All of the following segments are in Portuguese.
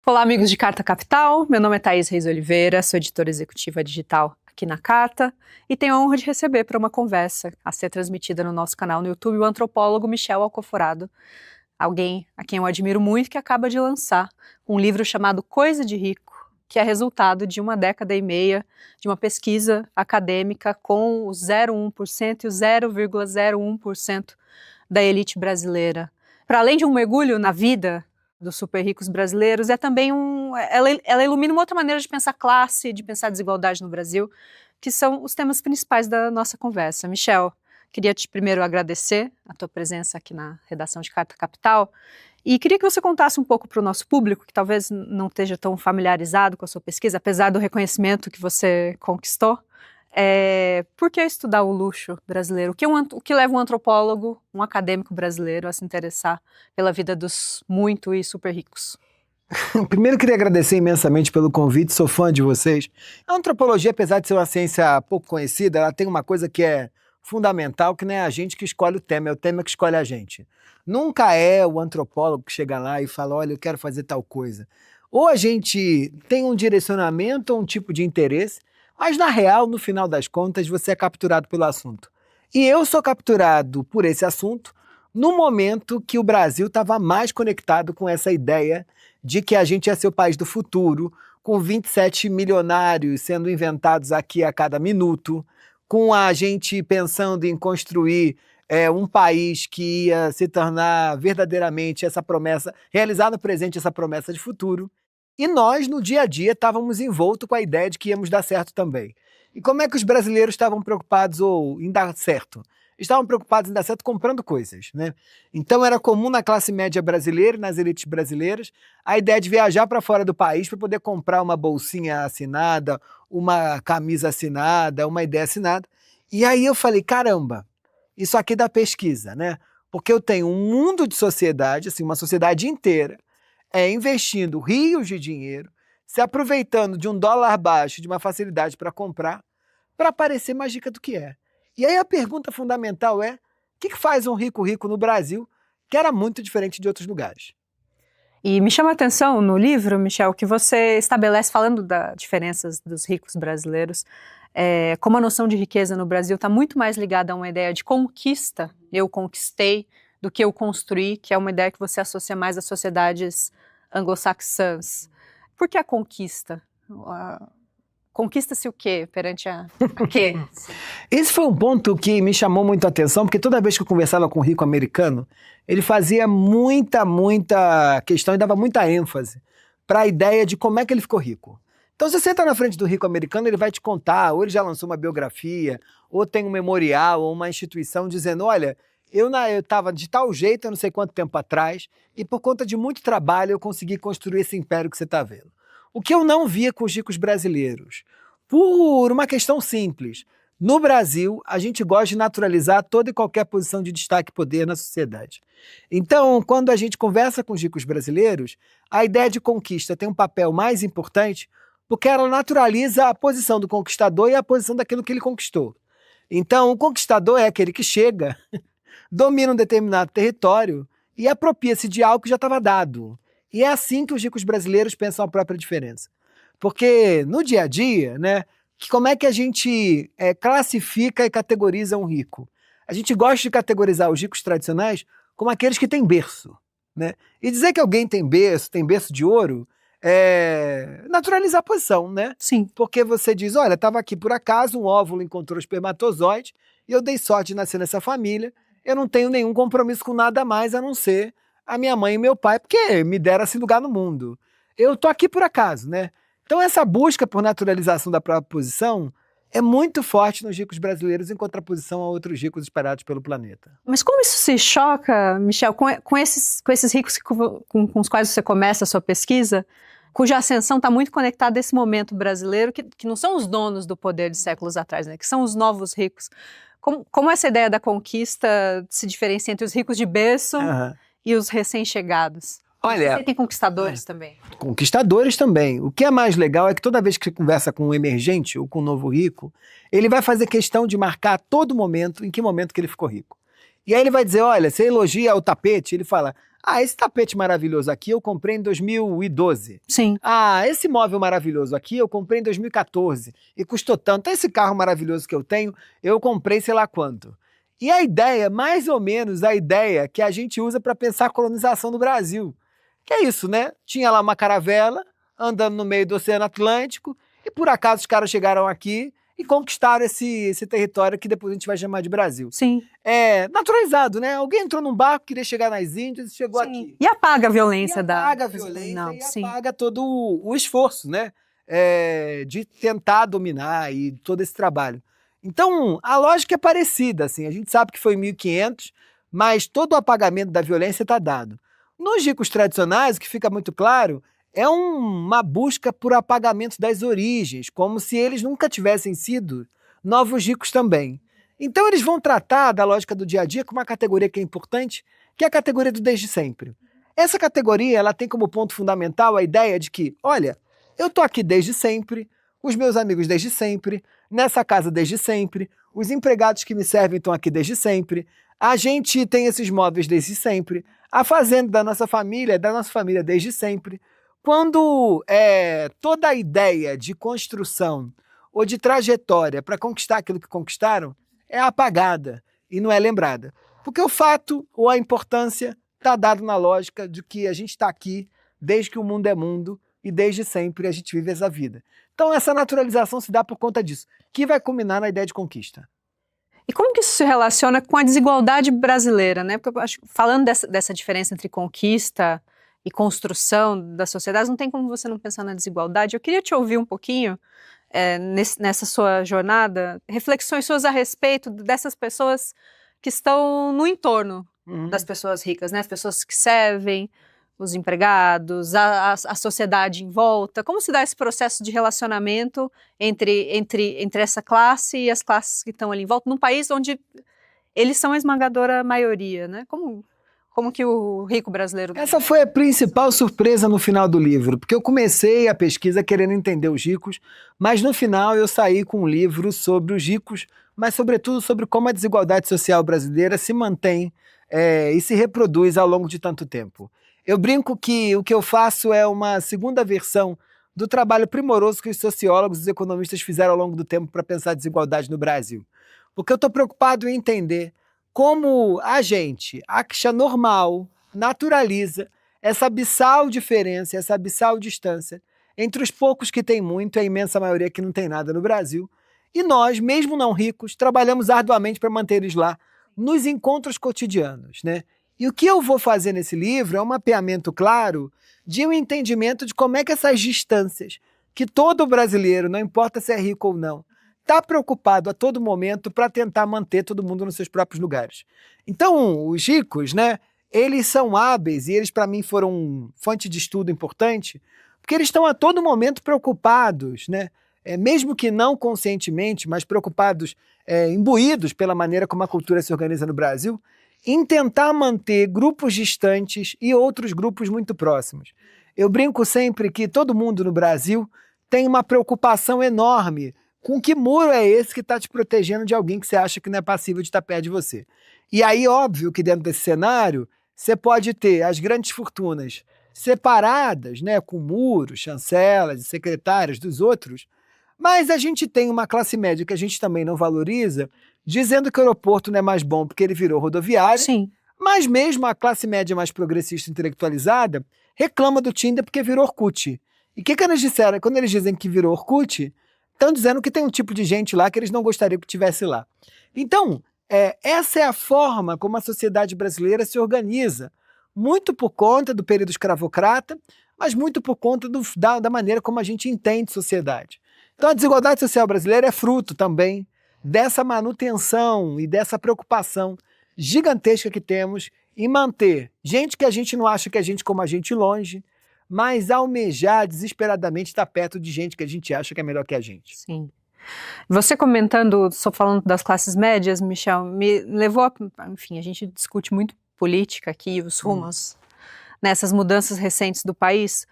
Olá, amigos de Carta Capital. Meu nome é Thaís Reis Oliveira, sou editora executiva digital aqui na Carta e tenho a honra de receber para uma conversa a ser transmitida no nosso canal no YouTube o antropólogo Michel Alcoforado, alguém a quem eu admiro muito, que acaba de lançar um livro chamado Coisa de Rico, que é resultado de uma década e meia de uma pesquisa acadêmica com o 0,1% e o 0,01% da elite brasileira. Para além de um mergulho na vida dos super ricos brasileiros, é também ela ilumina uma outra maneira de pensar classe, de pensar desigualdade no Brasil, que são os temas principais da nossa conversa. Michel, queria te primeiro agradecer a tua presença aqui na redação de Carta Capital e queria que você contasse um pouco para o nosso público, que talvez não esteja tão familiarizado com a sua pesquisa, apesar do reconhecimento que você conquistou. Por que estudar o luxo brasileiro? O que leva um antropólogo, um acadêmico brasileiro a se interessar pela vida dos muito e super ricos? Primeiro, queria agradecer imensamente pelo convite, sou fã de vocês. A antropologia, apesar de ser uma ciência pouco conhecida, ela tem uma coisa que é fundamental, que não é a gente que escolhe o tema, é o tema que escolhe a gente. Nunca é o antropólogo que chega lá e fala, olha, eu quero fazer tal coisa. Ou a gente tem um direcionamento ou um tipo de interesse, mas na real, no final das contas, você é capturado pelo assunto. E eu sou capturado por esse assunto no momento que o Brasil estava mais conectado com essa ideia de que a gente ia ser o país do futuro, com 27 milionários sendo inventados aqui a cada minuto, com a gente pensando em construir um país que ia se tornar verdadeiramente essa promessa, realizar no presente essa promessa de futuro. E nós, no dia a dia, estávamos envoltos com a ideia de que íamos dar certo também. E como é que os brasileiros estavam preocupados em dar certo? Estavam preocupados em dar certo comprando coisas, né? Então era comum na classe média brasileira, nas elites brasileiras, a ideia de viajar para fora do país para poder comprar uma bolsinha assinada, uma camisa assinada, uma ideia assinada. E aí eu falei, caramba, isso aqui dá pesquisa, né? Porque eu tenho um mundo de sociedade, assim, uma sociedade inteira, investindo rios de dinheiro, se aproveitando de $1 baixo, de uma facilidade para comprar, para parecer mais rica do que é. E aí a pergunta fundamental é, o que faz um rico rico no Brasil, que era muito diferente de outros lugares? E me chama a atenção no livro, Michel, que você estabelece, falando das diferenças dos ricos brasileiros, como a noção de riqueza no Brasil está muito mais ligada a uma ideia de conquista, eu conquistei, do que eu construí, que é uma ideia que você associa mais às sociedades anglo-saxãs. Por que a conquista? Conquista-se o quê perante a quê? Esse foi um ponto que me chamou muito a atenção, porque toda vez que eu conversava com um rico americano, ele fazia muita questão e dava muita ênfase para a ideia de como é que ele ficou rico. Então, se você está na frente do rico americano, ele vai te contar, ou ele já lançou uma biografia, ou tem um memorial, ou uma instituição dizendo, olha, eu estava de tal jeito, eu não sei quanto tempo atrás, e por conta de muito trabalho eu consegui construir esse império que você está vendo. O que eu não via com os ricos brasileiros, por uma questão simples. No Brasil, a gente gosta de naturalizar toda e qualquer posição de destaque e poder na sociedade. Então, quando a gente conversa com os ricos brasileiros, a ideia de conquista tem um papel mais importante porque ela naturaliza a posição do conquistador e a posição daquilo que ele conquistou. Então, o conquistador é aquele que chega, domina um determinado território e apropria-se de algo que já estava dado. E é assim que os ricos brasileiros pensam a própria diferença. Porque no dia a dia, né, como é que a gente classifica e categoriza um rico? A gente gosta de categorizar os ricos tradicionais como aqueles que têm berço, né? E dizer que alguém tem berço de ouro, naturalizar a posição, né? Sim. Porque você diz, olha, estava aqui por acaso, um óvulo encontrou o espermatozoide e eu dei sorte de nascer nessa família, eu não tenho nenhum compromisso com nada mais a não ser a minha mãe e meu pai, porque me deram esse lugar no mundo. Eu tô aqui por acaso, né? Então essa busca por naturalização da própria posição é muito forte nos ricos brasileiros em contraposição a outros ricos espalhados pelo planeta. Mas como isso se choca, Michel, com esses ricos com os quais você começa a sua pesquisa, cuja ascensão está muito conectada a esse momento brasileiro, que não são os donos do poder de séculos atrás, né? Que são os novos ricos. Como essa ideia da conquista se diferencia entre os ricos de berço e os recém-chegados? Olha, você tem conquistadores também. Conquistadores também. O que é mais legal é que toda vez que você conversa com um emergente ou com um novo rico, ele vai fazer questão de marcar a todo momento em que momento que ele ficou rico. E aí ele vai dizer, olha, você elogia o tapete, ele fala, Ah, esse tapete maravilhoso aqui eu comprei em 2012. Sim. Ah, esse móvel maravilhoso aqui eu comprei em 2014 e custou tanto. Esse carro maravilhoso que eu tenho, eu comprei sei lá quanto. E a ideia, mais ou menos a ideia que a gente usa para pensar a colonização do Brasil. Que é isso, né? Tinha lá uma caravela andando no meio do Oceano Atlântico e por acaso os caras chegaram aqui e conquistaram esse território que depois a gente vai chamar de Brasil. Sim. É naturalizado, né? Alguém entrou num barco, queria chegar nas Índias e chegou aqui. E apaga a violência Apaga a violência Não, e sim. apaga todo o esforço, né? De tentar dominar e todo esse trabalho. Então, a lógica é parecida, assim. A gente sabe que foi em 1500, mas todo o apagamento da violência está dado. Nos ricos tradicionais, o que fica muito claro é uma busca por apagamento das origens, como se eles nunca tivessem sido novos ricos também. Então eles vão tratar da lógica do dia a dia com uma categoria que é importante, que é a categoria do desde sempre. Essa categoria ela tem como ponto fundamental a ideia de que, olha, eu estou aqui desde sempre, os meus amigos desde sempre, nessa casa desde sempre, os empregados que me servem estão aqui desde sempre, a gente tem esses móveis desde sempre, a fazenda da nossa família é da nossa família desde sempre. Quando toda a ideia de construção ou de trajetória para conquistar aquilo que conquistaram é apagada e não é lembrada. Porque o fato ou a importância está dado na lógica de que a gente está aqui desde que o mundo é mundo e desde sempre a gente vive essa vida. Então essa naturalização se dá por conta disso, que vai culminar na ideia de conquista. E como que isso se relaciona com a desigualdade brasileira, né? Porque eu acho, falando dessa diferença entre conquista e construção das sociedades, não tem como você não pensar na desigualdade. Eu queria te ouvir um pouquinho, nessa sua jornada, reflexões suas a respeito dessas pessoas que estão no entorno das pessoas ricas, né? As pessoas que servem, os empregados, a sociedade em volta. Como se dá esse processo de relacionamento entre essa classe e as classes que estão ali em volta, num país onde eles são a esmagadora maioria, né? Como que o rico brasileiro... Essa foi a principal surpresa no final do livro, porque eu comecei a pesquisa querendo entender os ricos, mas no final eu saí com um livro sobre os ricos, mas sobretudo sobre como a desigualdade social brasileira se mantém e se reproduz ao longo de tanto tempo. Eu brinco que o que eu faço é uma segunda versão do trabalho primoroso que os sociólogos e os economistas fizeram ao longo do tempo para pensar a desigualdade no Brasil. Porque eu estou preocupado em entender como a gente acha normal, naturaliza essa abissal diferença, essa abissal distância entre os poucos que têm muito e a imensa maioria que não tem nada no Brasil. E nós, mesmo não ricos, trabalhamos arduamente para manter eles lá nos encontros cotidianos, né? E o que eu vou fazer nesse livro é um mapeamento claro de um entendimento de como é que essas distâncias, que todo brasileiro, não importa se é rico ou não, está preocupado a todo momento para tentar manter todo mundo nos seus próprios lugares. Então, os ricos, né, eles são hábeis e eles, para mim, foram fonte de estudo importante, porque eles estão a todo momento preocupados, né, mesmo que não conscientemente, mas preocupados, imbuídos pela maneira como a cultura se organiza no Brasil, em tentar manter grupos distantes e outros grupos muito próximos. Eu brinco sempre que todo mundo no Brasil tem uma preocupação enorme com que muro é esse que está te protegendo de alguém que você acha que não é passível de estar perto de você. E aí, óbvio que dentro desse cenário, você pode ter as grandes fortunas separadas, né, com muros, chancelas e secretárias dos outros, mas a gente tem uma classe média que a gente também não valoriza, dizendo que o aeroporto não é mais bom porque ele virou rodoviário. Sim. Mas mesmo a classe média mais progressista intelectualizada reclama do Tinder porque virou Orkut. E o que eles disseram? Quando eles dizem que virou Orkut, estão dizendo que tem um tipo de gente lá que eles não gostariam que tivesse lá. Então, essa é a forma como a sociedade brasileira se organiza, muito por conta do período escravocrata, mas muito por conta da maneira como a gente entende sociedade. Então a desigualdade social brasileira é fruto também dessa manutenção e dessa preocupação gigantesca que temos em manter gente que a gente não acha que é gente como a gente longe, mas almejar desesperadamente estar perto de gente que a gente acha que é melhor que a gente. Sim. Você comentando, só falando das classes médias, Michel, me levou a... Enfim, a gente discute muito política aqui, os rumos, nessas mudanças recentes do país,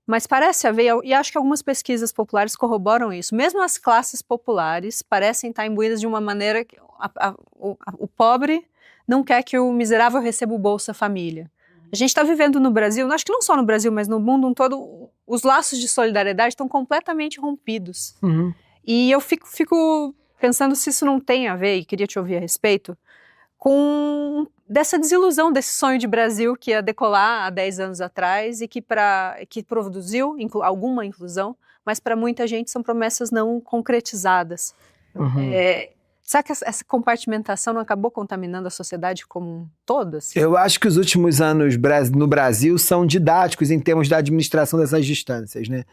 mas parece haver, e acho que algumas pesquisas populares corroboram isso, mesmo as classes populares parecem estar imbuídas de uma maneira que o pobre não quer que o miserável receba o Bolsa Família. A gente está vivendo no Brasil, acho que não só no Brasil, mas no mundo todo, os laços de solidariedade estão completamente rompidos. Uhum. E eu fico pensando se isso não tem a ver, e queria te ouvir a respeito, com dessa desilusão desse sonho de Brasil que ia decolar há 10 anos atrás e que produziu alguma inclusão, mas para muita gente são promessas não concretizadas. Uhum. Será que essa compartimentação não acabou contaminando a sociedade como um todo? Assim? Eu acho que os últimos anos no Brasil são didáticos em termos da administração dessas distâncias, né?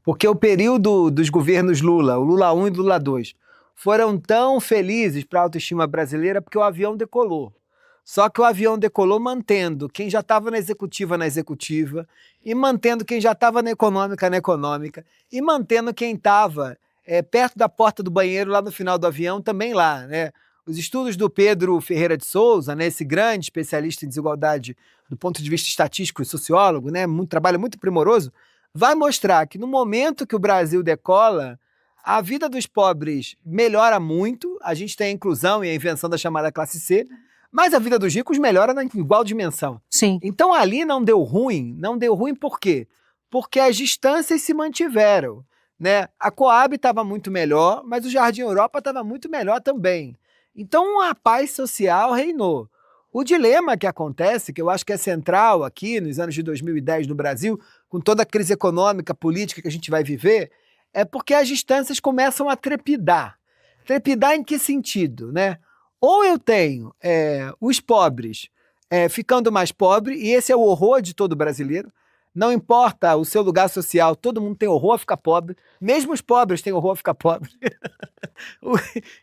Porque o período dos governos Lula, o Lula 1 e o Lula 2, foram tão felizes para a autoestima brasileira porque o avião decolou. Só que o avião decolou mantendo quem já estava na executiva, e mantendo quem já estava na econômica, e mantendo quem estava perto da porta do banheiro lá no final do avião também lá, né? Os estudos do Pedro Ferreira de Souza, né, esse grande especialista em desigualdade do ponto de vista estatístico e sociólogo, né, trabalho muito primoroso, vai mostrar que no momento que o Brasil decola, a vida dos pobres melhora muito, a gente tem a inclusão e a invenção da chamada classe C, mas a vida dos ricos melhora na igual dimensão. Sim. Então ali não deu ruim por quê? Porque as distâncias se mantiveram, né? A Coab estava muito melhor, mas o Jardim Europa estava muito melhor também. Então a paz social reinou. O dilema que acontece, que eu acho que é central aqui nos anos de 2010 no Brasil, com toda a crise econômica, política que a gente vai viver, é porque as distâncias começam a trepidar. Trepidar em que sentido, né? Ou eu tenho os pobres ficando mais pobres, e esse é o horror de todo brasileiro. Não importa o seu lugar social, todo mundo tem horror a ficar pobre. Mesmo os pobres têm horror a ficar pobre.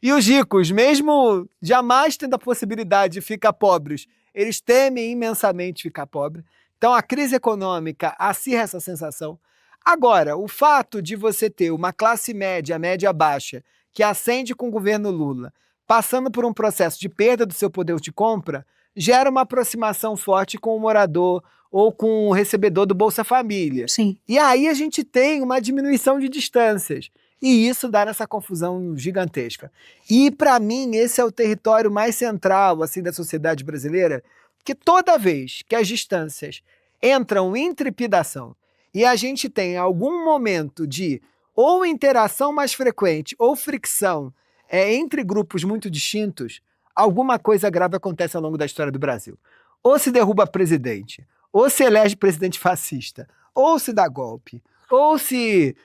E os ricos, mesmo jamais tendo a possibilidade de ficar pobres, eles temem imensamente ficar pobres. Então a crise econômica acirra essa sensação. Agora, o fato de você ter uma classe média, média baixa, que ascende com o governo Lula, passando por um processo de perda do seu poder de compra, gera uma aproximação forte com o morador ou com o recebedor do Bolsa Família. Sim. E aí a gente tem uma diminuição de distâncias. E isso dá essa confusão gigantesca. E, para mim, esse é o território mais central assim, da sociedade brasileira, que toda vez que as distâncias entram em trepidação e a gente tem algum momento de ou interação mais frequente ou fricção entre grupos muito distintos, alguma coisa grave acontece ao longo da história do Brasil. Ou se derruba presidente, ou se elege presidente fascista, ou se dá golpe, ou se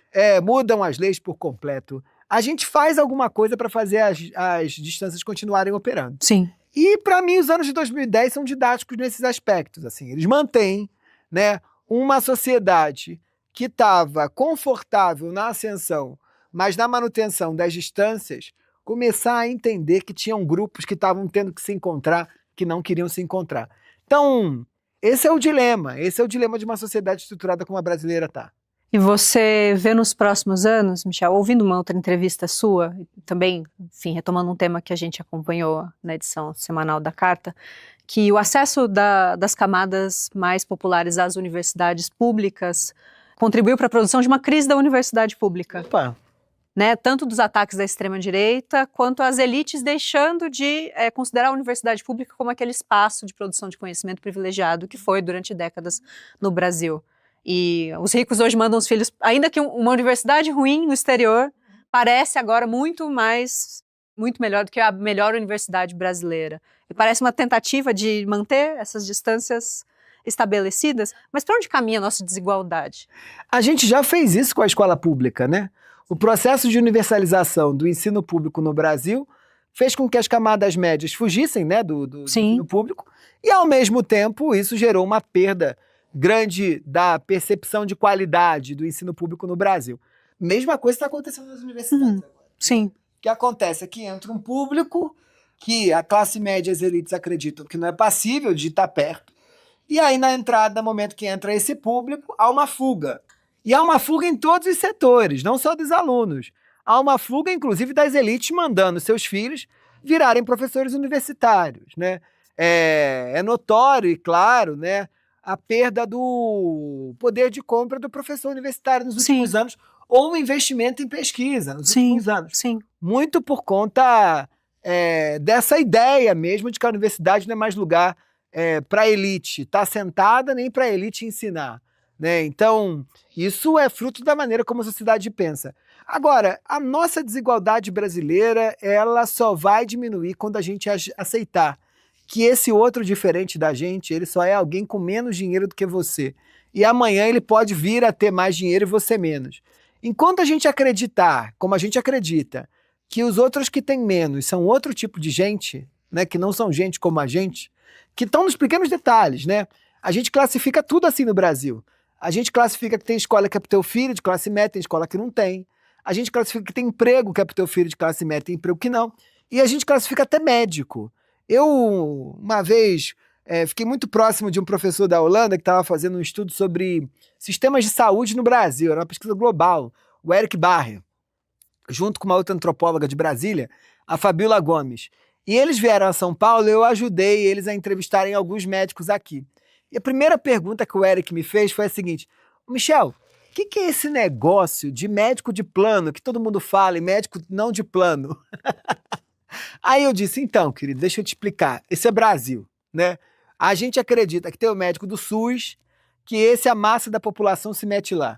mudam as leis por completo. A gente faz alguma coisa para fazer as distâncias continuarem operando. Sim. E, para mim, os anos de 2010 são didáticos nesses aspectos. Assim, eles mantêm, né, uma sociedade que estava confortável na ascensão, mas na manutenção das distâncias, começar a entender que tinham grupos que estavam tendo que se encontrar, que não queriam se encontrar. Então, esse é o dilema de uma sociedade estruturada como a brasileira está. E você vê nos próximos anos, Michel, ouvindo uma outra entrevista sua, também, enfim, retomando um tema que a gente acompanhou na edição semanal da Carta, que o acesso das camadas mais populares às universidades públicas contribuiu para a produção de uma crise da universidade pública. Opa. Né, tanto dos ataques da extrema-direita, quanto as elites deixando de considerar a universidade pública como aquele espaço de produção de conhecimento privilegiado que foi durante décadas no Brasil. E os ricos hoje mandam os filhos, ainda que uma universidade ruim no exterior, parece agora muito melhor do que a melhor universidade brasileira. E parece uma tentativa de manter essas distâncias estabelecidas, mas para onde caminha a nossa desigualdade? A gente já fez isso com a escola pública, né? O processo de universalização do ensino público no Brasil fez com que as camadas médias fugissem, né, do ensino público, e ao mesmo tempo isso gerou uma perda grande da percepção de qualidade do ensino público no Brasil. Mesma coisa está acontecendo nas universidades agora. Sim. O que acontece é que entra um público que a classe média e as elites acreditam que não é passível de estar perto, e aí na entrada, no momento que entra esse público, há uma fuga. E há uma fuga em todos os setores, não só dos alunos. Há uma fuga, inclusive, das elites mandando seus filhos virarem professores universitários, né? É notório e claro, né, a perda do poder de compra do professor universitário nos últimos anos, ou o investimento em pesquisa nos últimos anos. Sim. Muito por conta dessa ideia mesmo de que a universidade não é mais lugar para a elite estar sentada, nem para a elite ensinar, né? Então, isso é fruto da maneira como a sociedade pensa. Agora, a nossa desigualdade brasileira, ela só vai diminuir quando a gente aceitar que esse outro diferente da gente, ele só é alguém com menos dinheiro do que você. E amanhã ele pode vir a ter mais dinheiro e você menos. Enquanto a gente acreditar, como a gente acredita, que os outros que têm menos são outro tipo de gente, né, que não são gente como a gente, que estão nos pequenos detalhes, né? A gente classifica tudo assim no Brasil. A gente classifica que tem escola que é pro teu filho de classe média, tem escola que não tem. A gente classifica que tem emprego que é pro teu filho de classe média, tem emprego que não. E a gente classifica até médico. Eu, uma vez, fiquei muito próximo de um professor da Holanda que estava fazendo um estudo sobre sistemas de saúde no Brasil. Era uma pesquisa global, o Eric Barre, junto com uma outra antropóloga de Brasília, a Fabiola Gomes. E eles vieram a São Paulo e eu ajudei eles a entrevistarem alguns médicos aqui. E a primeira pergunta que o Eric me fez foi a seguinte: Michel, o que é esse negócio de médico de plano, que todo mundo fala, e médico não de plano? Aí eu disse, então, querido, deixa eu te explicar. Esse é Brasil, né? A gente acredita que tem o médico do SUS, que esse a massa da população se mete lá.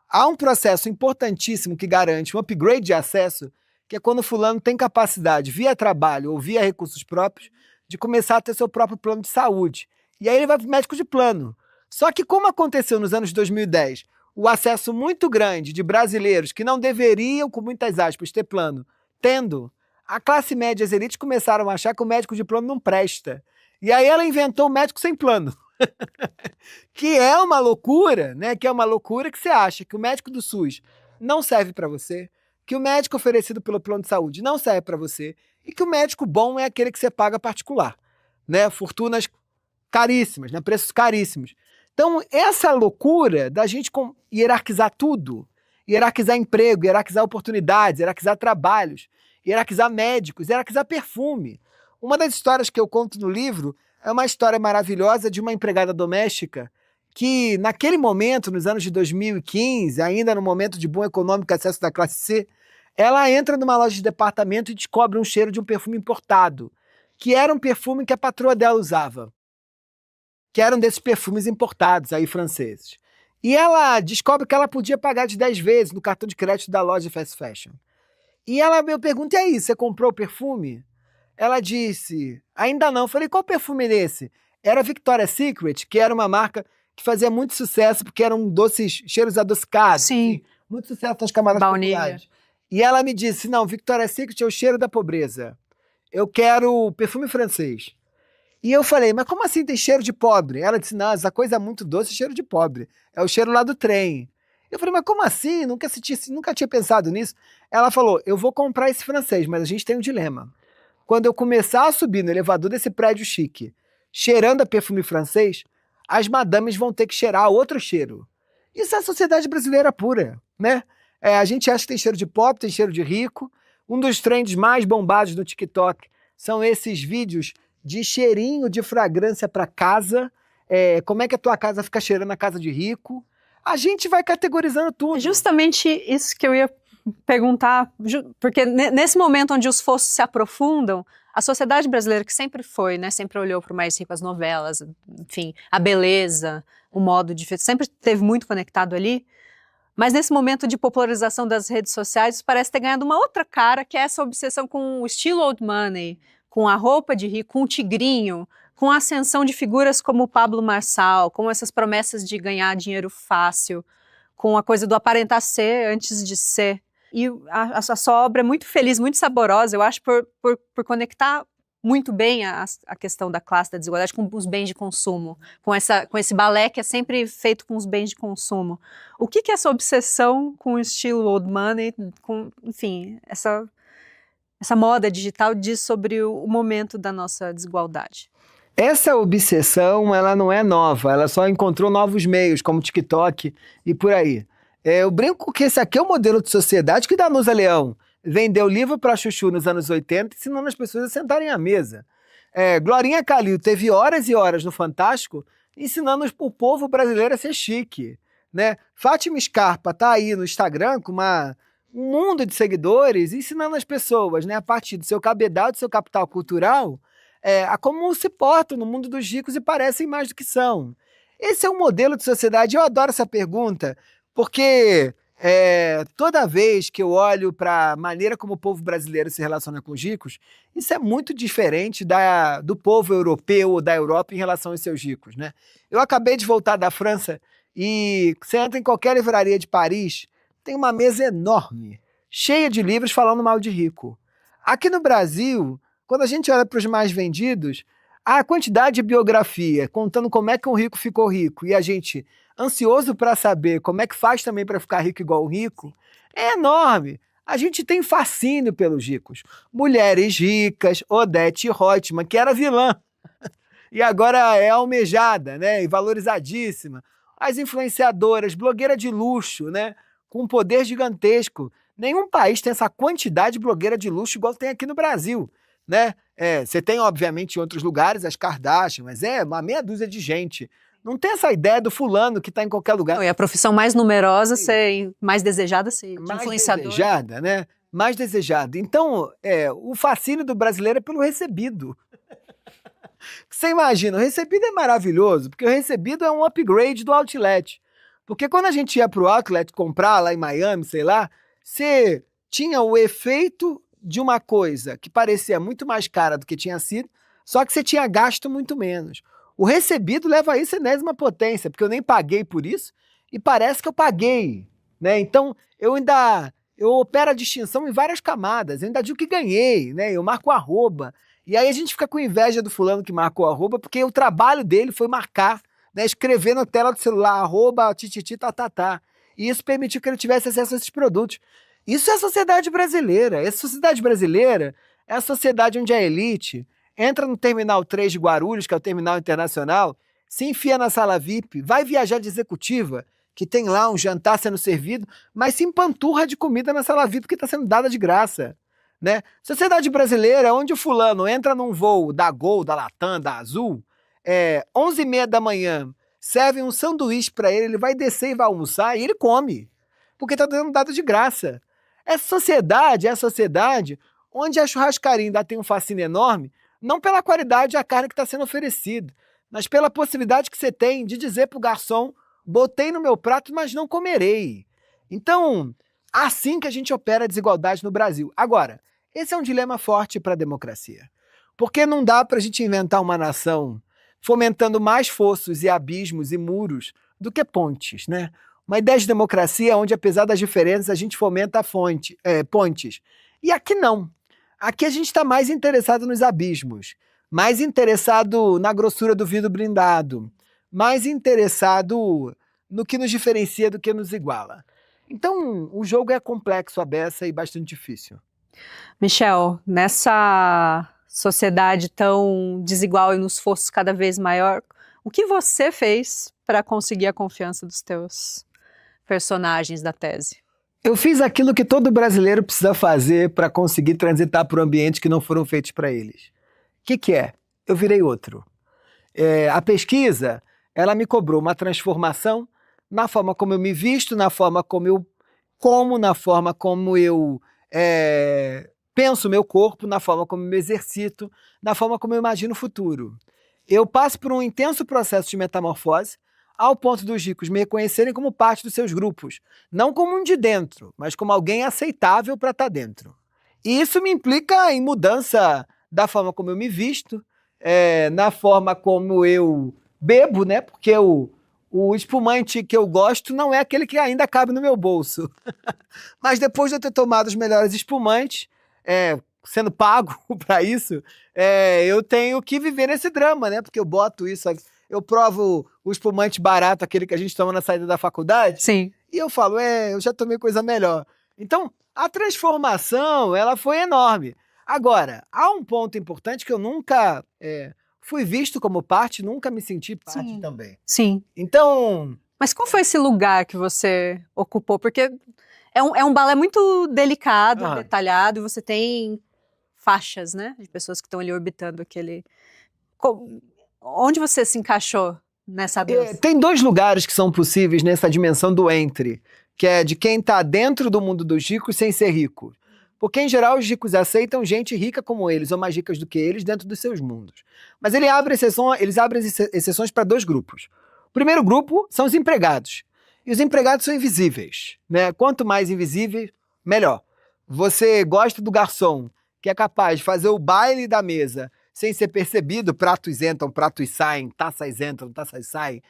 Há um processo importantíssimo que garante um upgrade de acesso, que é quando o fulano tem capacidade, via trabalho ou via recursos próprios, de começar a ter seu próprio plano de saúde. E aí ele vai para o médico de plano. Só que como aconteceu nos anos 2010, o acesso muito grande de brasileiros que não deveriam, com muitas aspas, ter plano, tendo, a classe média e as elites começaram a achar que o médico de plano não presta. E aí ela inventou o médico sem plano. Que é uma loucura, né? Que é uma loucura que você acha que o médico do SUS não serve para você, que o médico oferecido pelo plano de saúde não serve para você e que o médico bom é aquele que você paga particular, né? Fortunas caríssimas, né? Preços caríssimos. Então, essa loucura da gente hierarquizar tudo, hierarquizar emprego, hierarquizar oportunidades, hierarquizar trabalhos, hierarquizar médicos, hierarquizar perfume. Uma das histórias que eu conto no livro é uma história maravilhosa de uma empregada doméstica que, naquele momento, nos anos de 2015, ainda no momento de bom econômico acesso da classe C, ela entra numa loja de departamento e descobre um cheiro de um perfume importado, que era um perfume que a patroa dela usava, que eram desses perfumes importados aí franceses. E ela descobre que ela podia pagar de 10 vezes no cartão de crédito da loja fast fashion. E eu pergunto, e aí, você comprou o perfume? Ela disse, ainda não. Eu falei, qual perfume é esse? Era Victoria's Secret, que era uma marca que fazia muito sucesso, porque eram doces, cheiros adocicados. Sim. Muito sucesso nas camadas populares. E ela me disse, não, Victoria's Secret é o cheiro da pobreza. Eu quero perfume francês. E eu falei, mas como assim tem cheiro de pobre? Ela disse, não, essa coisa é muito doce, cheiro de pobre. É o cheiro lá do trem. Eu falei, mas como assim? Nunca tinha pensado nisso. Ela falou, eu vou comprar esse francês, mas a gente tem um dilema. Quando eu começar a subir no elevador desse prédio chique, cheirando a perfume francês, as madames vão ter que cheirar outro cheiro. Isso é a sociedade brasileira pura, né? A gente acha que tem cheiro de pobre, tem cheiro de rico. Um dos trends mais bombados no TikTok são esses vídeos de cheirinho de fragrância para casa. Como é que a tua casa fica cheirando a casa de rico? A gente vai categorizando tudo. É justamente isso que eu ia perguntar, porque nesse momento onde os fossos se aprofundam, a sociedade brasileira, que sempre foi, né, sempre olhou para o mais rico, as novelas, enfim, a beleza, o modo de ver, sempre esteve muito conectado ali, mas nesse momento de popularização das redes sociais, isso parece ter ganhado uma outra cara, que é essa obsessão com o estilo old money, com a roupa de rico, com o tigrinho, com a ascensão de figuras como o Pablo Marçal, com essas promessas de ganhar dinheiro fácil, com a coisa do aparentar ser antes de ser. E a sua obra é muito feliz, muito saborosa, eu acho, por conectar muito bem a questão da classe, da desigualdade, com os bens de consumo, com esse balé que é sempre feito com os bens de consumo. O que é essa obsessão com o estilo old money, com, enfim, essa moda digital diz sobre o momento da nossa desigualdade? Essa obsessão, ela não é nova, ela só encontrou novos meios, como TikTok e por aí. Eu brinco que esse aqui é o modelo de sociedade que Danusa Leão vendeu livro para Chuchu nos anos 80, ensinando as pessoas a sentarem à mesa. Glorinha Calil teve horas e horas no Fantástico ensinando o povo brasileiro a ser chique, né? Fátima Scarpa tá aí no Instagram com um mundo de seguidores ensinando as pessoas, né, a partir do seu cabedal, do seu capital cultural, a como se portam no mundo dos ricos e parecem mais do que são. Esse é um modelo de sociedade. Eu adoro essa pergunta, porque toda vez que eu olho para a maneira como o povo brasileiro se relaciona com os ricos, isso é muito diferente do povo europeu ou da Europa em relação aos seus ricos, né? Eu acabei de voltar da França e você entra em qualquer livraria de Paris, tem uma mesa enorme, cheia de livros falando mal de rico. Aqui no Brasil, quando a gente olha para os mais vendidos, a quantidade de biografia contando como é que um rico ficou rico e a gente ansioso para saber como é que faz também para ficar rico igual o rico, é enorme. A gente tem fascínio pelos ricos. Mulheres ricas, Odete Roitman, que era vilã e agora é almejada, né, e valorizadíssima. As influenciadoras, blogueira de luxo, né, com um poder gigantesco. Nenhum país tem essa quantidade de blogueira de luxo igual tem aqui no Brasil, né? Você tem, obviamente, em outros lugares as Kardashian, mas é uma meia dúzia de gente. Não tem essa ideia do fulano que está em qualquer lugar. Não, e a profissão mais numerosa, ser mais desejada, ser mais influenciador. Desejada, né? Mais desejada. Então, o fascínio do brasileiro é pelo recebido. Você imagina, o recebido é maravilhoso, porque o recebido é um upgrade do outlet. Porque quando a gente ia para o outlet comprar lá em Miami, sei lá, você tinha o efeito de uma coisa que parecia muito mais cara do que tinha sido, só que você tinha gasto muito menos. O recebido leva a isso enésima potência, porque eu nem paguei por isso e parece que eu paguei, né? Então, eu opero a distinção em várias camadas, eu ainda digo que ganhei, né? Eu marco arroba. E aí a gente fica com inveja do fulano que marcou arroba, porque o trabalho dele foi marcar, né? Escrever na tela do celular, arroba, tititi, tatatá. E isso permitiu que ele tivesse acesso a esses produtos. Isso é a sociedade brasileira. Essa sociedade brasileira é a sociedade onde a elite entra no Terminal 3 de Guarulhos, que é o terminal internacional, se enfia na sala VIP, vai viajar de executiva, que tem lá um jantar sendo servido, mas se empanturra de comida na sala VIP que está sendo dada de graça, né? Sociedade brasileira, onde o fulano entra num voo da Gol, da Latam, da Azul, 11h30 da manhã, servem um sanduíche para ele, ele vai descer e vai almoçar e ele come, porque está dando dado de graça. Essa sociedade é a sociedade onde a churrascaria ainda tem um fascínio enorme, não pela qualidade da carne que está sendo oferecida, mas pela possibilidade que você tem de dizer para o garçom, botei no meu prato, mas não comerei. Então, assim que a gente opera a desigualdade no Brasil. Agora, esse é um dilema forte para a democracia, porque não dá para a gente inventar uma nação fomentando mais fossos e abismos e muros do que pontes, né? Uma ideia de democracia onde, apesar das diferenças, a gente fomenta pontes. E aqui não. Aqui a gente está mais interessado nos abismos, mais interessado na grossura do vidro blindado, mais interessado no que nos diferencia do que nos iguala. Então, o jogo é complexo, a beça e bastante difícil. Michel, nessa sociedade tão desigual e nos fossos cada vez maior, o que você fez para conseguir a confiança dos teus personagens da tese? Eu fiz aquilo que todo brasileiro precisa fazer para conseguir transitar por ambientes que não foram feitos para eles. O que é? Eu virei outro. A pesquisa, ela me cobrou uma transformação na forma como eu me visto, na forma como eu como, na forma como eu penso o meu corpo, na forma como eu me exercito, na forma como eu imagino o futuro. Eu passo por um intenso processo de metamorfose, ao ponto dos ricos me reconhecerem como parte dos seus grupos, não como um de dentro, mas como alguém aceitável para estar dentro. E isso me implica em mudança da forma como eu me visto, na forma como eu bebo, né? Porque o espumante que eu gosto não é aquele que ainda cabe no meu bolso. Mas depois de eu ter tomado os melhores espumantes, sendo pago para isso, eu tenho que viver nesse drama, né? Porque eu boto isso, eu provo o espumante barato, aquele que a gente toma na saída da faculdade. Sim. E eu falo, eu já tomei coisa melhor. Então, a transformação, ela foi enorme. Agora, há um ponto importante que eu nunca fui visto como parte, nunca me senti parte também. Sim. Então... Mas qual foi esse lugar que você ocupou? Porque é um balé muito delicado, detalhado, e você tem faixas, né, de pessoas que estão ali orbitando aquele... Onde você se encaixou nessa dança? Tem dois lugares que são possíveis nessa dimensão do entre, que é de quem está dentro do mundo dos ricos sem ser rico. Porque, em geral, os ricos aceitam gente rica como eles, ou mais ricas do que eles, dentro dos seus mundos. Mas eles abrem exceções para 2 grupos. O primeiro grupo são os empregados. E os empregados são invisíveis, né? Quanto mais invisível, melhor. Você gosta do garçom, que é capaz de fazer o baile da mesa sem ser percebido, pratos entram, pratos saem, taças entram, taças saem,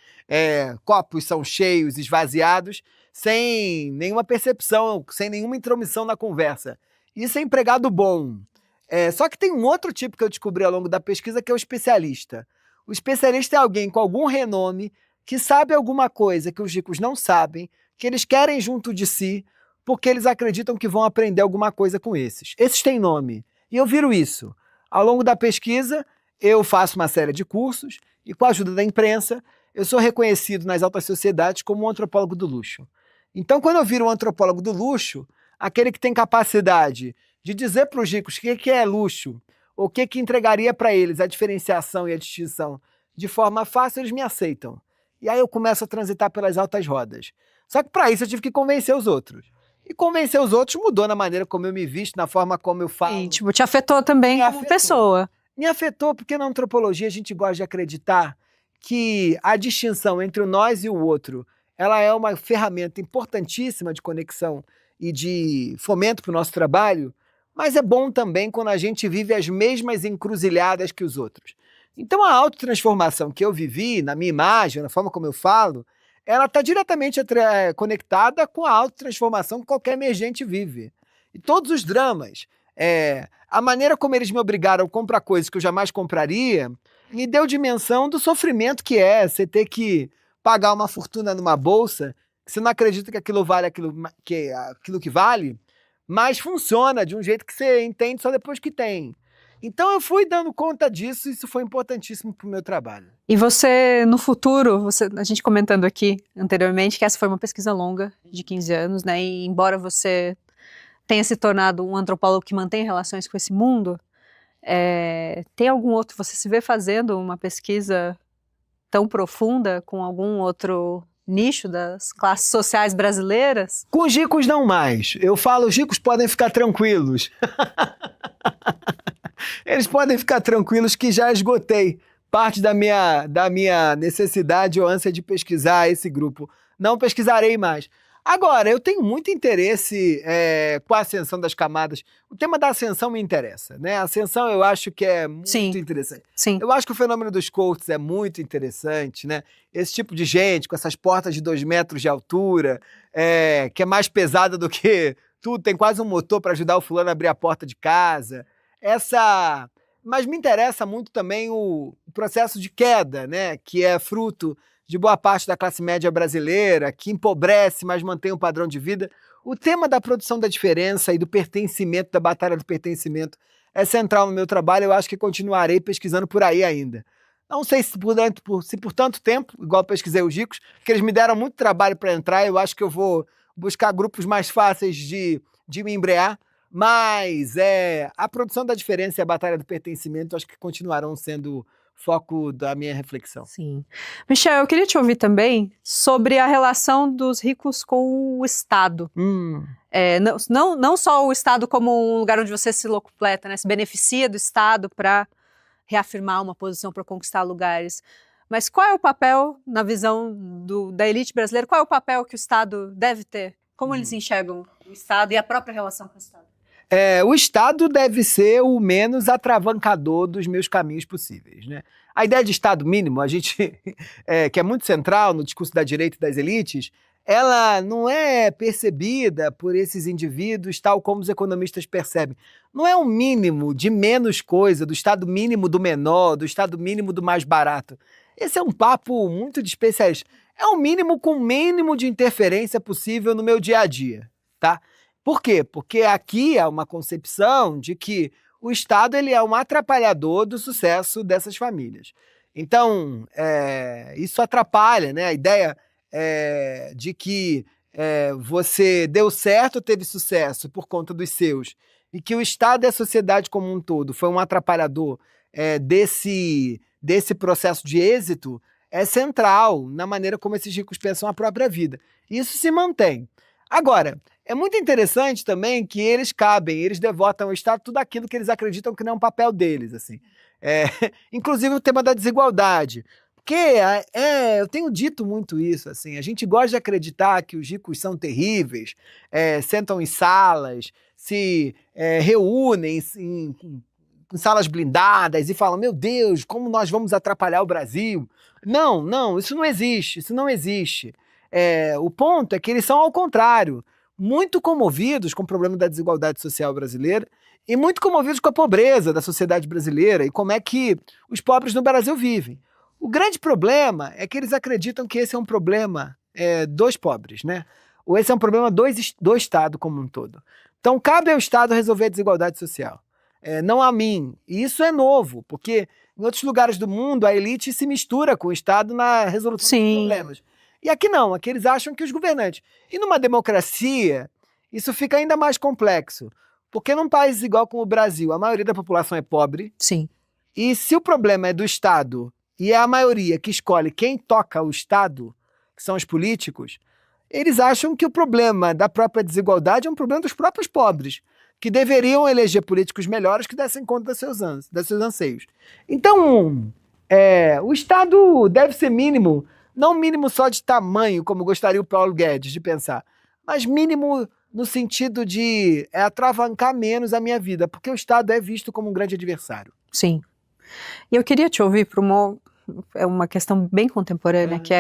copos são cheios, esvaziados, sem nenhuma percepção, sem nenhuma intromissão na conversa. Isso é empregado bom. Só que tem um outro tipo que eu descobri ao longo da pesquisa, que é o especialista. O especialista é alguém com algum renome, que sabe alguma coisa que os ricos não sabem, que eles querem junto de si, porque eles acreditam que vão aprender alguma coisa com esses. Esses têm nome. E eu viro isso. Ao longo da pesquisa, eu faço uma série de cursos e, com a ajuda da imprensa, eu sou reconhecido nas altas sociedades como um antropólogo do luxo. Então, quando eu viro um antropólogo do luxo, aquele que tem capacidade de dizer para os ricos o que é luxo, ou o que entregaria para eles a diferenciação e a distinção de forma fácil, eles me aceitam. E aí eu começo a transitar pelas altas rodas. Só que para isso eu tive que convencer os outros. E convencer os outros mudou na maneira como eu me visto, na forma como eu falo. E, te afetou também como pessoa. Me afetou porque na antropologia a gente gosta de acreditar que a distinção entre o nós e o outro, ela é uma ferramenta importantíssima de conexão e de fomento para o nosso trabalho, mas é bom também quando a gente vive as mesmas encruzilhadas que os outros. Então a autotransformação que eu vivi, na minha imagem, na forma como eu falo, ela está diretamente conectada com a autotransformação que qualquer emergente vive. E todos os dramas, a maneira como eles me obrigaram a comprar coisas que eu jamais compraria, me deu dimensão do sofrimento que é você ter que pagar uma fortuna numa bolsa, que você não acredita que aquilo vale aquilo que vale, mas funciona de um jeito que você entende só depois que tem. Então eu fui dando conta disso e isso foi importantíssimo para o meu trabalho. E você, no futuro, a gente comentando aqui anteriormente que essa foi uma pesquisa longa, de 15 anos, né? E embora você tenha se tornado um antropólogo que mantém relações com esse mundo, tem algum outro, você se vê fazendo uma pesquisa tão profunda com algum outro nicho das classes sociais brasileiras? Com os ricos não mais. Eu falo, os ricos podem ficar tranquilos. Eles podem ficar tranquilos que já esgotei parte da minha necessidade ou ânsia de pesquisar esse grupo. Não pesquisarei mais. Agora, eu tenho muito interesse com a ascensão das camadas. O tema da ascensão me interessa, né? A ascensão eu acho que é muito interessante. Sim. Eu acho que o fenômeno dos coaches é muito interessante, né? Esse tipo de gente com essas portas de 2 metros de altura, que é mais pesada do que tudo, tem quase um motor para ajudar o fulano a abrir a porta de casa. Mas me interessa muito também o processo de queda, né? Que é fruto de boa parte da classe média brasileira, que empobrece, mas mantém um padrão de vida. O tema da produção da diferença e do pertencimento, da batalha do pertencimento, é central no meu trabalho. Eu acho que continuarei pesquisando por aí ainda. Não sei se por tanto tempo, igual pesquisei os ricos, porque eles me deram muito trabalho para entrar, eu acho que eu vou buscar grupos mais fáceis de me embrear, mas a produção da diferença e a batalha do pertencimento acho que continuarão sendo foco da minha reflexão. Sim. Michel, eu queria te ouvir também sobre a relação dos ricos com o Estado. Não só o Estado como um lugar onde você se locupleta, né? Se beneficia do Estado para reafirmar uma posição, para conquistar lugares. Mas qual é o papel, na visão da elite brasileira, qual é o papel que o Estado deve ter? Como eles enxergam o Estado e a própria relação com o Estado? O Estado deve ser o menos atravancador dos meus caminhos possíveis, né? A ideia de Estado mínimo, a gente, que é muito central no discurso da direita e das elites, ela não é percebida por esses indivíduos tal como os economistas percebem. Não é um mínimo de menos coisa, do Estado mínimo do menor, do Estado mínimo do mais barato. Esse é um papo muito de especialista. É um mínimo com o mínimo de interferência possível no meu dia a dia, tá? Por quê? Porque aqui há uma concepção de que o Estado ele é um atrapalhador do sucesso dessas famílias. Então, isso atrapalha, né? A ideia de que você deu certo, teve sucesso por conta dos seus, e que o Estado e a sociedade como um todo foi um atrapalhador desse processo de êxito, é central na maneira como esses ricos pensam a própria vida. Isso se mantém. Agora, é muito interessante também que eles devotam ao Estado tudo aquilo que eles acreditam que não é um papel deles, assim. É, inclusive o tema da desigualdade. Porque eu tenho dito muito isso, assim, a gente gosta de acreditar que os ricos são terríveis, sentam em salas, se reúnem em salas blindadas e falam, meu Deus, como nós vamos atrapalhar o Brasil? Não, isso não existe, isso não existe. O ponto é que eles são ao contrário, muito comovidos com o problema da desigualdade social brasileira e muito comovidos com a pobreza da sociedade brasileira e como é que os pobres no Brasil vivem. O grande problema é que eles acreditam que esse é um problema dos pobres, né? Ou esse é um problema do Estado como um todo. Então, cabe ao Estado resolver a desigualdade social, não a mim. E isso é novo, porque em outros lugares do mundo a elite se mistura com o Estado na resolução dos problemas. E aqui não, aqui eles acham que os governantes. E numa democracia, isso fica ainda mais complexo. Porque num país igual como o Brasil, a maioria da população é pobre. Sim. E se o problema é do Estado e é a maioria que escolhe quem toca o Estado, que são os políticos, eles acham que o problema da própria desigualdade é um problema dos próprios pobres, que deveriam eleger políticos melhores que dessem conta dos seus anseios. Então, o Estado deve ser mínimo, não mínimo só de tamanho, como gostaria o Paulo Guedes de pensar, mas mínimo no sentido de atravancar menos a minha vida, porque o Estado é visto como um grande adversário. Sim. E eu queria te ouvir para uma questão bem contemporânea, que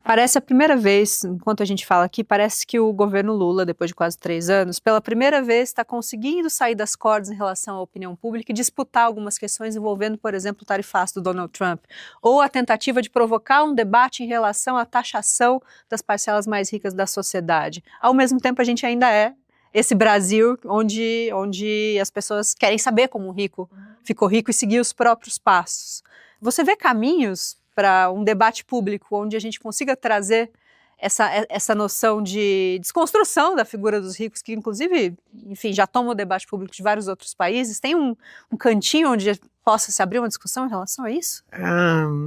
parece a primeira vez, enquanto a gente fala aqui, parece que o governo Lula, depois de quase 3 anos, pela primeira vez está conseguindo sair das cordas em relação à opinião pública e disputar algumas questões envolvendo, por exemplo, o tarifaço do Donald Trump, ou a tentativa de provocar um debate em relação à taxação das parcelas mais ricas da sociedade. Ao mesmo tempo, a gente ainda esse Brasil onde as pessoas querem saber como o rico ficou rico e seguir os próprios passos. Você vê caminhos para um debate público onde a gente consiga trazer essa noção de desconstrução da figura dos ricos, que inclusive, enfim, já toma o debate público de vários outros países? Tem um cantinho onde possa se abrir uma discussão em relação a isso?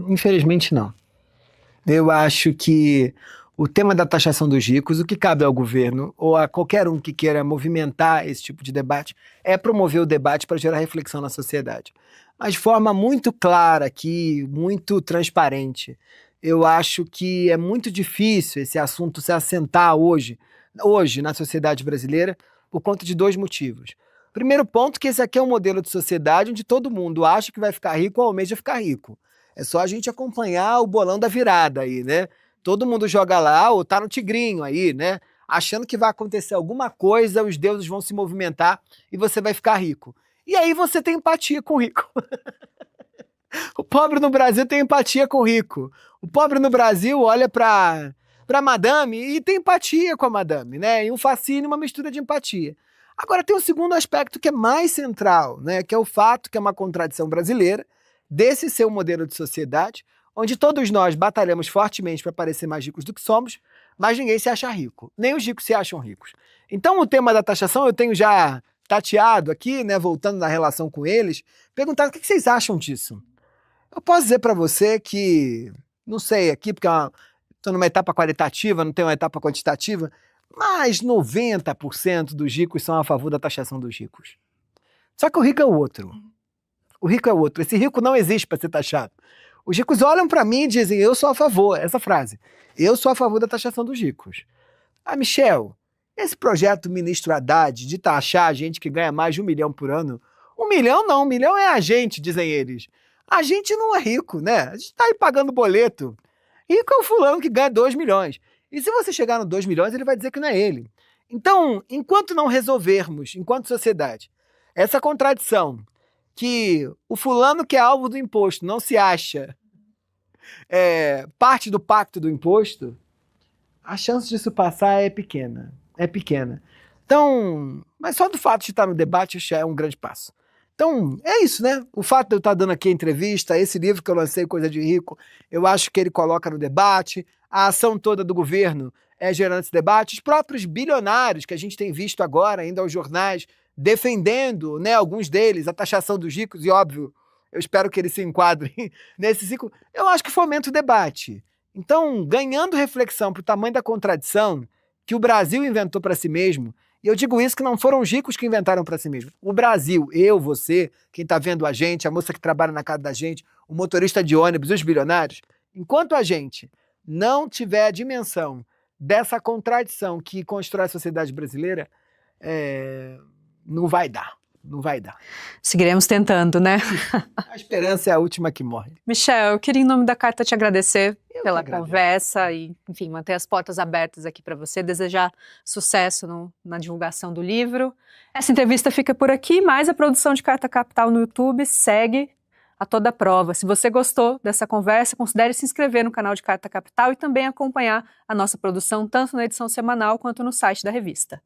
Infelizmente não. Eu acho que o tema da taxação dos ricos, o que cabe ao governo ou a qualquer um que queira movimentar esse tipo de debate é promover o debate para gerar reflexão na sociedade. Mas de forma muito clara aqui, muito transparente. Eu acho que é muito difícil esse assunto se assentar hoje na sociedade brasileira por conta de 2 motivos. Primeiro ponto, que esse aqui é um modelo de sociedade onde todo mundo acha que vai ficar rico ou almeja ficar rico. É só a gente acompanhar o bolão da virada aí, né? Todo mundo joga lá ou tá no tigrinho aí, né? Achando que vai acontecer alguma coisa, os deuses vão se movimentar e você vai ficar rico. E aí você tem empatia com o rico. O pobre no Brasil tem empatia com o rico. O pobre no Brasil olha pra madame e tem empatia com a madame, né? E um fascínio, uma mistura de empatia. Agora tem um segundo aspecto que é mais central, né? Que é o fato que é uma contradição brasileira desse ser um modelo de sociedade onde todos nós batalhamos fortemente para parecer mais ricos do que somos, mas ninguém se acha rico. Nem os ricos se acham ricos. Então o tema da taxação eu tenho já tateado aqui, né, voltando na relação com eles, perguntado o que vocês acham disso. Eu posso dizer para você que, não sei aqui, porque estou numa etapa qualitativa, não tenho uma etapa quantitativa, mas 90% dos ricos são a favor da taxação dos ricos. Só que o rico é o outro. O rico é o outro. Esse rico não existe para ser taxado. Os ricos olham para mim e dizem, eu sou a favor, essa frase, eu sou a favor da taxação dos ricos. Michel, esse projeto do ministro Haddad de taxar a gente que ganha mais de 1 milhão por ano, 1 milhão não, 1 milhão é a gente, dizem eles. A gente não é rico, né? A gente está aí pagando boleto. Rico é o fulano que ganha 2 milhões. E se você chegar no 2 milhões, ele vai dizer que não é ele. Então, enquanto não resolvermos, enquanto sociedade, essa contradição que o fulano que é alvo do imposto não se acha parte do pacto do imposto, a chance disso passar é pequena. É pequena. Então, mas só do fato de estar no debate já é um grande passo. Então, é isso, né? O fato de eu estar dando aqui a entrevista, esse livro que eu lancei, Coisa de Rico, eu acho que ele coloca no debate, a ação toda do governo gerando esse debate, os próprios bilionários que a gente tem visto agora, indo aos jornais, defendendo, né, alguns deles, a taxação dos ricos, e óbvio, eu espero que eles se enquadrem nesse ciclo, eu acho que fomenta o debate. Então, ganhando reflexão para o tamanho da contradição que o Brasil inventou para si mesmo. E eu digo isso que não foram os ricos que inventaram para si mesmo. O Brasil, eu, você, quem está vendo a gente, a moça que trabalha na casa da gente, o motorista de ônibus, os bilionários, enquanto a gente não tiver a dimensão dessa contradição que constrói a sociedade brasileira, não vai dar. Não vai dar. Seguiremos tentando, né? A esperança é a última que morre. Michel, eu queria, em nome da Carta, te agradecer pela conversa e, enfim, manter as portas abertas aqui para você, desejar sucesso na divulgação do livro. Essa entrevista fica por aqui, mas a produção de Carta Capital no YouTube segue a toda prova. Se você gostou dessa conversa, considere se inscrever no canal de Carta Capital e também acompanhar a nossa produção tanto na edição semanal quanto no site da revista.